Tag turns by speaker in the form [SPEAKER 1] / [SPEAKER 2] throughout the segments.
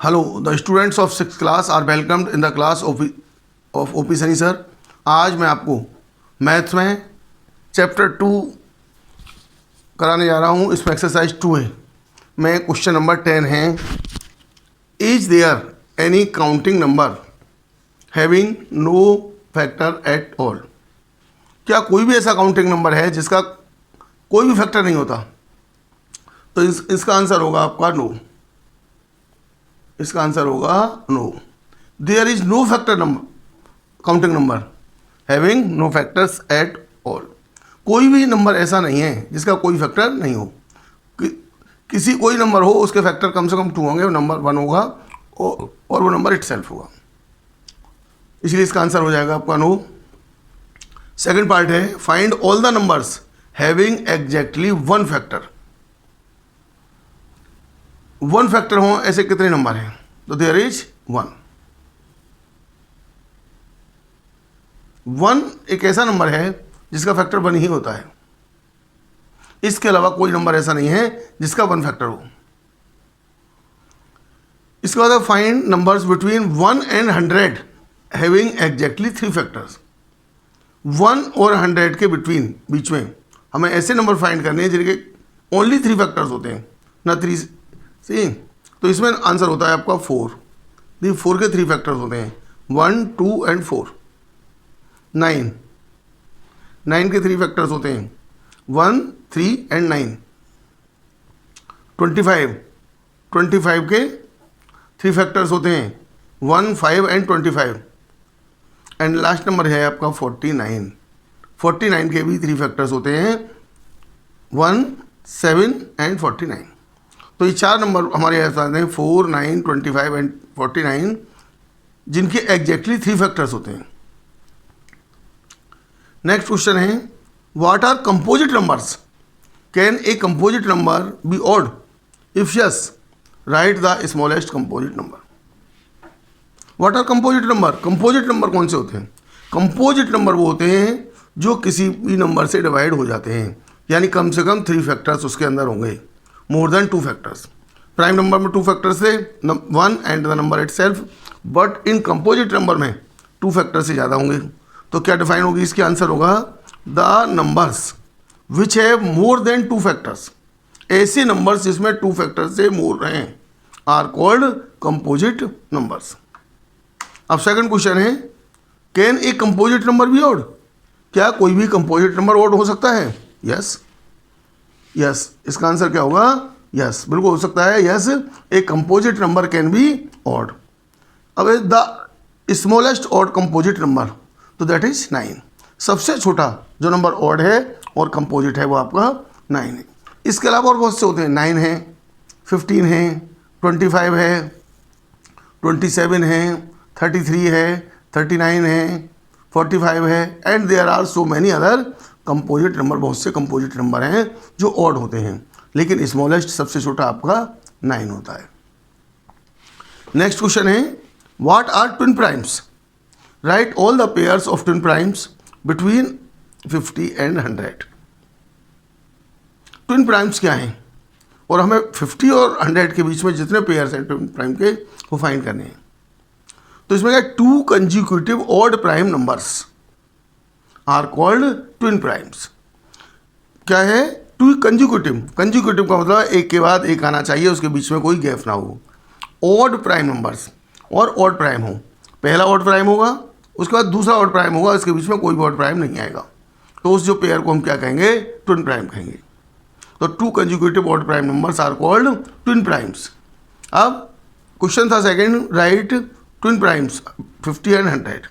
[SPEAKER 1] Hello, the students of 6th class are welcomed in the class of OP Sunny sir. आज मैं आपको maths में chapter 2 कराने जा रहा हूँ। इसमें एक्सरसाइज 2 है, में क्वेश्चन नंबर 10 है। Is there any counting number having no factor at all? क्या कोई भी ऐसा काउंटिंग नंबर है जिसका कोई भी फैक्टर नहीं होता? तो इसका आंसर होगा आपका नो। इसका आंसर होगा no. There is no factor number counting number having no factors at all. कोई भी नंबर ऐसा नहीं है जिसका कोई फैक्टर नहीं हो। किसी कोई नंबर हो उसके फैक्टर कम से कम 2 होंगे, नंबर 1 होगा और वो नंबर इटसेल्फ होगा। इसलिए इसका आंसर हो जाएगा आपका नो। सेकंड पार्ट है find all the numbers having exactly 1 factor. 1 factor हो ऐसे कितने नंबर हैं? तो देयर इज 1। 1 एक ऐसा नंबर है जिसका फैक्टर 1 ही होता है। इसके अलावा कोई नंबर ऐसा नहीं है जिसका 1 फैक्टर हो। इसके बाद find numbers between 1 and 100 having exactly 3 factors. 1 और 100 के बीच में हमें ऐसे नंबर फाइंड करने हैं जिनके ओनली 3 फैक्टर्स होते हैं, ना 3 सी। तो इसमें आंसर होता है आपका 4। 4 के 3 फैक्टर्स होते हैं, 1, 2 एंड 4। 9 के 3 फैक्टर्स होते हैं, 1, 3 एंड 9। 25 के 3 फैक्टर्स होते हैं, 1, 5 एंड 25। एंड लास्ट नंबर है आपका 49 के भी 3 फैक्टर्स होते हैं, 1, 7 एंड 49। तो ये 4 नंबर हमारे ऐसे आते हैं 4, 9, 25 एंड 49 जिनके एग्जैक्टली 3 फैक्टर्स होते हैं। नेक्स्ट क्वेश्चन है what are composite numbers? Can a composite number be odd? If yes write the smallest composite number. What are composite number? Composite number कौन से होते हैं? कंपोजिट नंबर वो होते हैं जो किसी भी नंबर से डिवाइड हो जाते हैं, यानी कम से कम 3 फैक्टर्स उसके अंदर होंगे, मोर देन 2 फैक्टर्स। प्राइम नंबर में 2 फैक्टर्स थे, 1 and the number it self, but in composite number में 2 फैक्टर से ज़्यादा होंगे। तो क्या डिफाइन होगी? इसके आंसर होगा the numbers which have more than 2 factors. ऐसे नंबर्स जिसमें 2 फैक्टर से मोर हैं आर कॉल्ड कंपोजिट नंबर्स। अब सेकंड क्वेश्चन है can a composite number be odd? क्या कोई भी कंपोजिट नंबर ऑड हो सकता है? यस। इसका आंसर क्या होगा? यस, बिल्कुल हो सकता है। Yes, a composite number can be odd. अब the smallest odd composite number, तो दैट इज 9। सबसे छोटा जो नंबर ऑड है और कंपोजिट है वो आपका 9 है। इसके अलावा और बहुत से होते हैं, 9 है, 15 है, 25 है, 27 है, 33 है, 39 है, 45 है, and there are so many other composite number. बहुत से कंपोजिट नंबर हैं जो ऑड होते हैं, लेकिन स्मॉलेस्ट सबसे छोटा आपका 9 होता है। नेक्स्ट क्वेश्चन है what are twin primes? Write all the pairs of twin primes between 50 and 100। Twin primes क्या हैं और हमें 50 और 100 के बीच में जितने पेयर्स हैं ट्विन प्राइम के वो फाइंड करने हैं। तो इसमें क्या 2 consecutive odd prime numbers are called twin primes. क्या है? 2 कंजिक्यूटिव का मतलब एक के बाद एक आना चाहिए, उसके बीच में कोई गैप ना हो। ऑड प्राइम नंबर्स और ऑड प्राइम हो, पहला ऑड प्राइम होगा, उसके बाद दूसरा ऑड प्राइम होगा, इसके बीच में कोई भी ऑड प्राइम नहीं आएगा, तो उस जो पेयर को हम क्या कहेंगे? ट्विन प्राइम कहेंगे। तो 2 consecutive odd prime numbers are called twin primes. अब क्वेश्चन था second, write twin primes 50 and 100।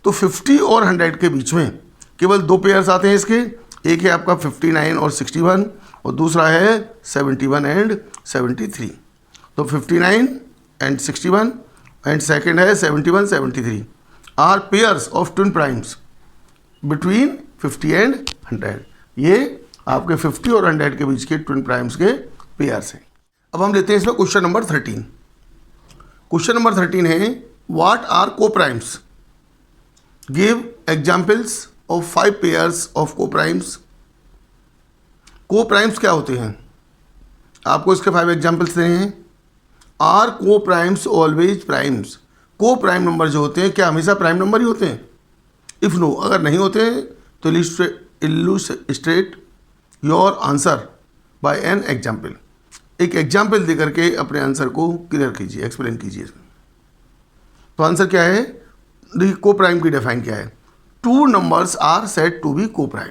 [SPEAKER 1] तो 50 और 100 के बीच में केवल 2 पेयर्स आते हैं इसके, एक है आपका 59 और 61 और दूसरा है 71 एंड 73। तो 59 एंड 61 एंड सेकेंड है 71, 73 are pairs of twin primes between 50 and 100। ये आपके 50 और 100 के बीच के ट्विन प्राइम्स के पेयर्स हैं। अब हम लेते हैं इसमें क्वेश्चन नंबर 13। क्वेश्चन नंबर 13 है व्हाट आर को primes? Give examples of 5 pairs of को प्राइम्स। को प्राइम्स क्या होते हैं? आपको इसके 5 एग्जाम्पल्स देने हैं। Are coprimes always primes, को प्राइम नंबर जो होते हैं क्या हमेशा प्राइम नंबर ही होते हैं? इफ़ नो, अगर नहीं होते हैं तो illustrate your answer by an example, एक एग्जाम्पल दे करके अपने आंसर को क्लियर कीजिए, एक्सप्लेन कीजिए इसमें। तो आंसर क्या है? को प्राइम की डिफाइन क्या है? Two numbers are said to be coprime.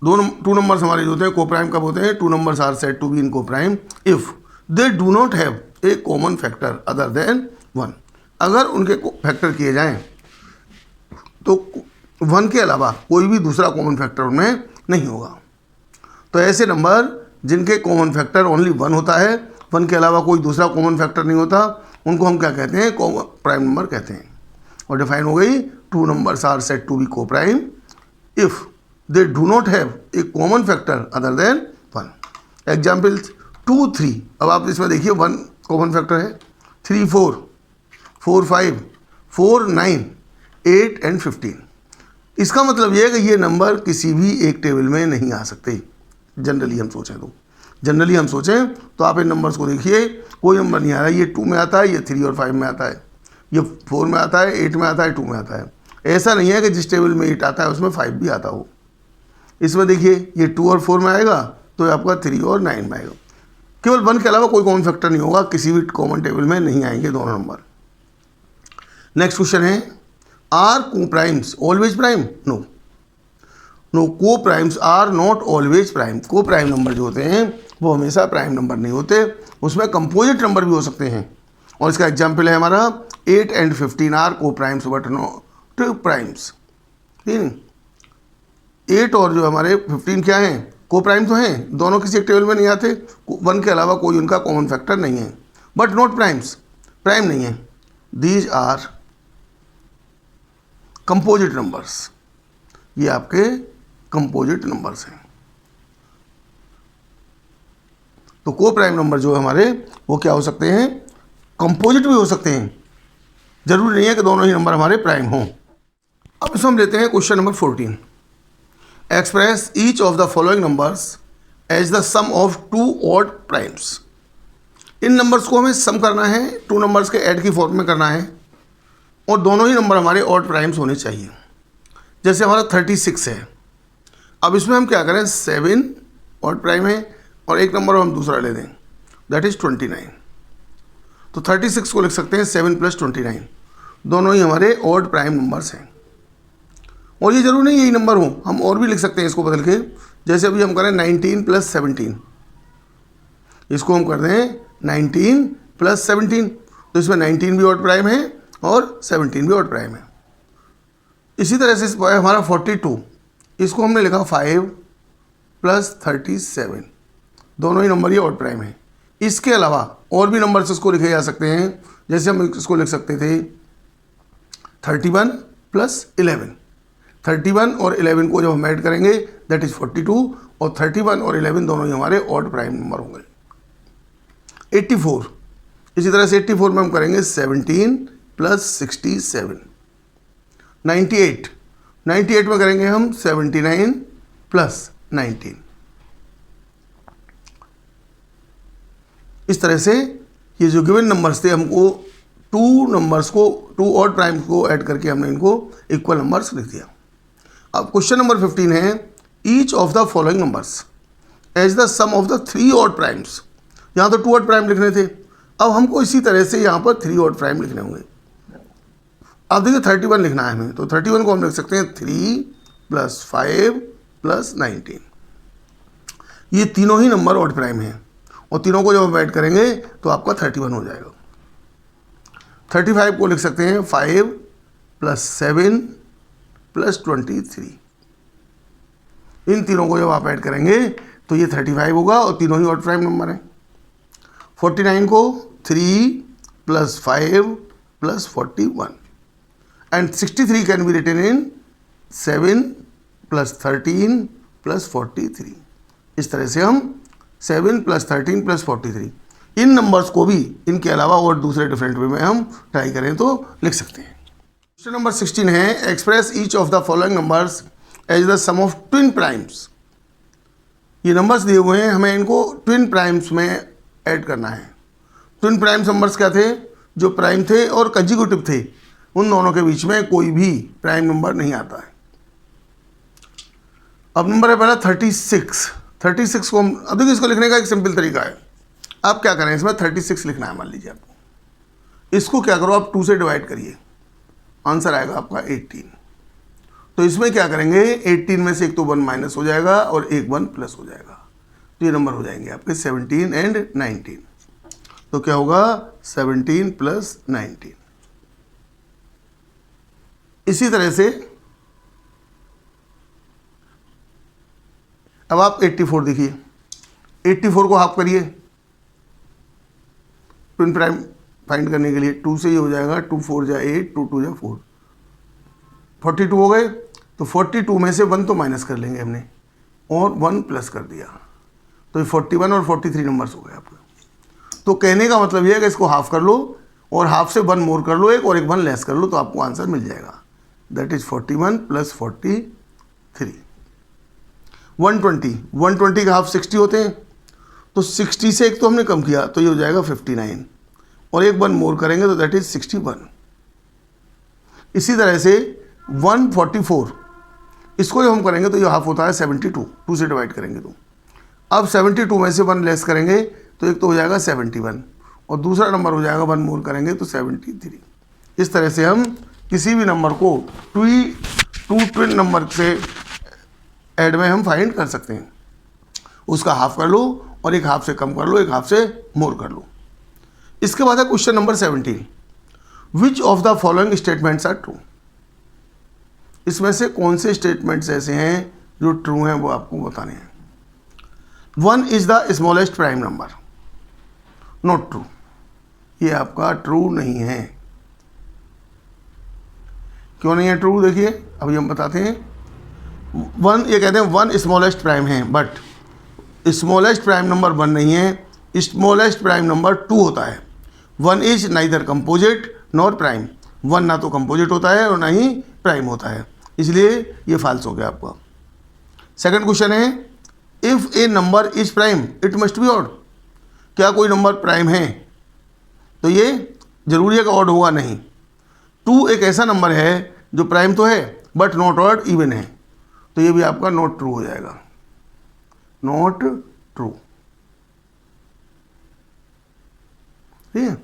[SPEAKER 1] Two numbers हमारे जो होते हैं को प्राइम कब होते हैं? Two numbers are said to be in coprime if they do not have a common factor other than one. अगर उनके factor किए जाएं तो वन के अलावा कोई भी दूसरा कॉमन फैक्टर उनमें नहीं होगा। तो ऐसे नंबर जिनके कॉमन फैक्टर ओनली वन होता है, वन के अलावा कोई दूसरा कॉमन फैक्टर नहीं होता, उनको हम क्या कहते हैं? कॉमन प्राइम नंबर कहते हैं। और डिफाइन हो गई, two numbers are said to be coprime if they do not have a common factor other than one. Examples 2, 3। अब आप इसमें देखिए वन कॉमन फैक्टर है, 3, 4, 4, 5, 4, 9, 8 एंड 15। इसका मतलब यह है कि ये नंबर किसी भी एक टेबल में नहीं आ सकते। जनरली हम सोचें तो आप इन नंबर्स को देखिए, कोई नंबर नहीं आ रहा है, ये 2 में आता है, ये 3 और 5 में आता है, ये 4 में आता है, 8 में आता है, 2 में आता है। ऐसा नहीं है कि जिस टेबल में 8 आता है उसमें 5 भी आता हो। इसमें देखिए ये 2 और 4 में आएगा तो ये आपका 3 और 9 में आएगा। केवल 1 के अलावा कोई कॉमन फैक्टर नहीं होगा, किसी भी कॉमन टेबल में नहीं आएंगे दोनों नंबर। नेक्स्ट क्वेश्चन है, are coprimes always prime? No, coprimes are not always prime. Coprime number जो होते हैं वो हमेशा प्राइम नंबर नहीं होते, उसमें कंपोजिट नंबर भी हो सकते हैं। और इसका एग्जाम्पल है हमारा 8 एंड 15 आर को प्राइम्स बट नॉट प्राइम्स। ठीक, 8 और जो हमारे 15 क्या हैं? को प्राइम तो हैं, दोनों किसी एक टेबल में नहीं आते, 1 के अलावा कोई उनका कॉमन फैक्टर नहीं है, बट नॉट प्राइम्स, प्राइम नहीं है। दीज आर कंपोजिट नंबर्स, ये आपके कंपोजिट नंबर्स हैं। तो को प्राइम नंबर जो है हमारे वो क्या हो सकते हैं? कंपोजिट भी हो सकते हैं, जरूरी नहीं है कि दोनों ही नंबर हमारे प्राइम हों। अब इसमें हम लेते हैं question number 14। Express each of the following numbers as the sum of two odd primes. इन नंबर्स को हमें सम करना है, टू नंबर्स के ऐड की फॉर्म में करना है, और दोनों ही नंबर हमारे ऑड प्राइम्स होने चाहिए। जैसे हमारा 36 है, अब इसमें हम क्या करें? 7 ऑड प्राइम है और एक नंबर हम दूसरा ले दें, दैट इज़ 29। तो 36 को लिख सकते हैं 7 + 29, दोनों ही हमारे ऑड प्राइम नंबर्स हैं। और ये जरूर नहीं यही नंबर हो, हम और भी लिख सकते हैं इसको बदल के। जैसे अभी हम करें 19 + 17, इसको हम कर दें 19 + 17, तो इसमें 19 भी ऑड प्राइम है और 17 भी ऑड प्राइम है। इसी तरह से हमारा 42, इसको हमने लिखा 5 + 37, दोनों ही नंबर ये ऑड प्राइम है। इसके अलावा और भी नंबर्स इसको लिखे जा सकते हैं, जैसे हम इसको लिख सकते थे 31 + 11। 31 और 11 को जब हम ऐड करेंगे दैट इज़ 42, और 31 और 11 दोनों ही हमारे ऑड प्राइम नंबर होंगे। 84, इसी तरह से 84 में हम करेंगे 17 + 67। 98 में करेंगे हम 79 + 19। इस तरह से ये जो गिवन नंबर्स थे, हमको टू ऑड प्राइम्स को ऐड करके हमने इनको इक्वल नंबर्स लिख दिया। अब क्वेश्चन नंबर 15 है, each of the following numbers as the sum of the 3 odd primes. यहाँ तो 2 ऑड प्राइम लिखने थे, अब हमको इसी तरह से यहाँ पर 3 ऑड प्राइम लिखने होंगे। अब देखिए 31 लिखना है हमें, तो 31 को हम लिख सकते हैं 3 + 5 + 19। ये तीनों ही नंबर ऑड प्राइम हैं, और तीनों को जब हम ऐड करेंगे तो आपका 31 हो जाएगा। 35 को लिख सकते हैं 5 + 7 + 23। इन तीनों को जब आप ऐड करेंगे तो ये 35 होगा, और तीनों ही ऑड प्राइम नंबर हैं। 49 को 3 + 5 + 41, and 63 can be written in 7 + 13 + 43। इस तरह से हम 7 + 13 + 43 इन नंबर्स को भी इनके अलावा और दूसरे डिफरेंट वे में हम ट्राई करें तो लिख सकते हैं। क्वेश्चन नंबर 16 है, express each of the following numbers as the sum of twin primes. ये नंबर्स दिए हुए हैं, हमें इनको ट्विन प्राइम्स में ऐड करना है। ट्विन प्राइम नंबर्स क्या थे? जो प्राइम थे और कंजिक्यूटिव थे, उन दोनों के बीच में कोई भी प्राइम नंबर नहीं आता है। अब नंबर है पहला 36। 36 को हम, अब देखिए इसको लिखने का एक सिंपल तरीका है। आप क्या करें, इसमें 36 लिखना है, मान लीजिए आपको, इसको क्या करो, आप 2 से डिवाइड करिए, आंसर आएगा आपका 18। तो इसमें क्या करेंगे, 18 में से एक तो 1 माइनस हो जाएगा और एक 1 प्लस हो जाएगा, तो ये नंबर हो जाएंगे आपके 17 एंड 19। तो क्या होगा, 17 प्लस 19। इसी तरह से अब आप 84 देखिए, 84 को हाफ करिए ट्विन प्राइम फाइंड करने के लिए। 2 से ये हो जाएगा, 2 4 जा 8, 2 2 जा 4, 42 हो गए। तो 42 में से 1 तो माइनस कर लेंगे हमने और 1 प्लस कर दिया, तो ये 41 और 43 नंबर्स हो गए आपके। तो कहने का मतलब ये है कि इसको हाफ कर लो और हाफ से 1 मोर कर लो, एक और एक 1 लेस कर लो, तो आपको आंसर मिल जाएगा। That is 41 plus 43। 120 का हाफ 60 होते हैं, तो 60 से एक तो हमने कम किया, तो ये हो जाएगा 59 और एक 1 मोर करेंगे तो दैट इज 61। इसी तरह से 144, इसको जब हम करेंगे तो ये हाफ होता है 72, 2 से डिवाइड करेंगे तो। अब 72 में से 1 लेस करेंगे तो एक तो हो जाएगा 71 और दूसरा नंबर हो जाएगा 1 मोर करेंगे तो 73। इस तरह से हम किसी भी नंबर को टू ट्विन नंबर से ऐड में हम फाइंड कर सकते हैं। उसका हाफ कर लो और एक हाफ से कम कर लो, एक हाफ से मोर कर लो। इसके बाद है question number 17, which of the following statements are true. इसमें से कौन से स्टेटमेंट्स ऐसे हैं जो ट्रू हैं, वो आपको बताने हैं। 1 is the smallest prime number, not true, ये आपका ट्रू नहीं है। क्यों नहीं है ट्रू, देखिए अभी हम बताते हैं। 1, ये कहते हैं 1 स्मॉलेस्ट प्राइम है, बट स्मॉलेस्ट प्राइम नंबर 1 नहीं है, स्मॉलेस्ट प्राइम नंबर 2 होता है। 1 is neither composite nor prime, 1 ना तो कंपोजिट होता है और ना ही प्राइम होता है, इसलिए ये फाल्स हो गया आपका। सेकंड क्वेश्चन है, if A number is prime it must be odd. क्या कोई नंबर प्राइम है तो ये जरूरी है कि ऑड होगा? नहीं। 2 एक ऐसा नंबर है जो प्राइम तो है बट नॉट ऑड, इवन है, तो ये भी आपका नॉट ट्रू हो जाएगा, नॉट ट्रू। ठीक है,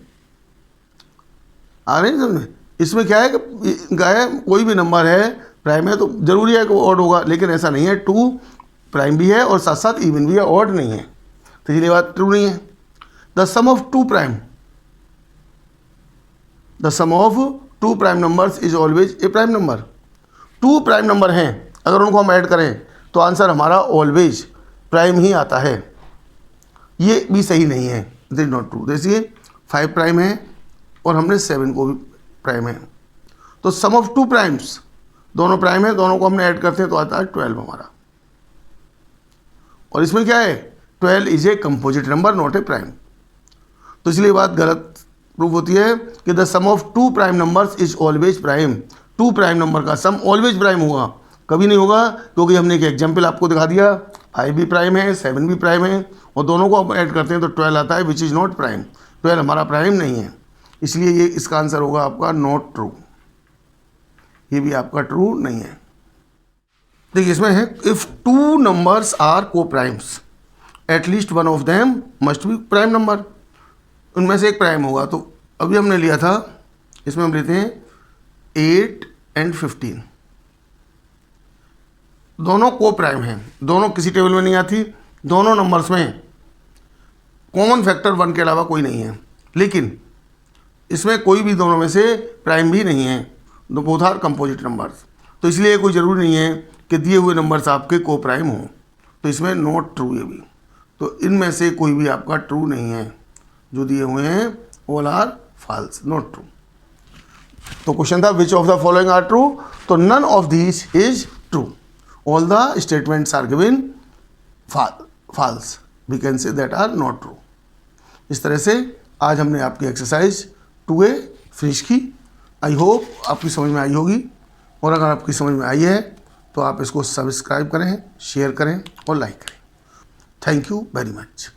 [SPEAKER 1] आ रहे हैं समझ? इसमें क्या है कि गाय कोई भी नंबर है प्राइम है तो जरूरी है कि वो ऑड होगा, लेकिन ऐसा नहीं है। 2 प्राइम भी है और साथ साथ इवन भी है, ऑड नहीं है, तो इसलिए बात ट्रू नहीं है। The sum of 2 prime, the sum of 2 prime numbers is always a prime number. 2 prime number हैं, अगर उनको हम ऐड करें तो आंसर हमारा ऑलवेज प्राइम ही आता है, ये भी सही नहीं है, इट इज नॉट ट्रू। देखिए 5 प्राइम है और हमने 7 को भी प्राइम है, तो सम ऑफ 2 प्राइम्स, दोनों प्राइम है, दोनों को हमने ऐड करते हैं तो आता है 12 हमारा। और इसमें क्या है, 12 is a composite number not a prime, तो इसलिए बात गलत प्रूफ होती है कि the sum of 2 prime numbers is always prime. 2 prime number का सम ऑलवेज प्राइम होगा, कभी नहीं होगा, क्योंकि हमने एक एग्जाम्पल आपको दिखा दिया, 5 भी प्राइम है, 7 भी प्राइम है, और दोनों को हम ऐड करते हैं तो 12 आता है, विच इज़ नॉट प्राइम। 12 हमारा प्राइम नहीं है, इसलिए ये इसका आंसर होगा आपका नॉट ट्रू, ये भी आपका ट्रू नहीं है। देखिए इसमें है, इफ 2 नंबर्स आर को primes at least 1 of them must be prime number. उनमें से एक प्राइम होगा, तो अभी हमने लिया था, इसमें हम लेते हैं 8 and 15, दोनों को प्राइम हैं, दोनों किसी टेबल में नहीं आती, दोनों नंबर्स में कॉमन फैक्टर 1 के अलावा कोई नहीं है, लेकिन इसमें कोई भी दोनों में से प्राइम भी नहीं है, बोथ आर कंपोजिट नंबर्स, तो इसलिए कोई ज़रूरी नहीं है कि दिए हुए नंबर्स आपके को प्राइम हों, तो इसमें नॉट ट्रू ये भी, तो इनमें से कोई भी आपका ट्रू नहीं है, जो दिए हुए हैं all are false, not true. तो क्वेश्चन था which of the following are true, तो none of these is true, all the statements are given false, we can say that are not true. इस तरह से आज हमने आपकी एक्सरसाइज 2A फिनिश की। आई होप आपकी समझ में आई होगी, और अगर आपकी समझ में आई है तो आप इसको सब्सक्राइब करें, शेयर करें और लाइक करें। Thank you very much.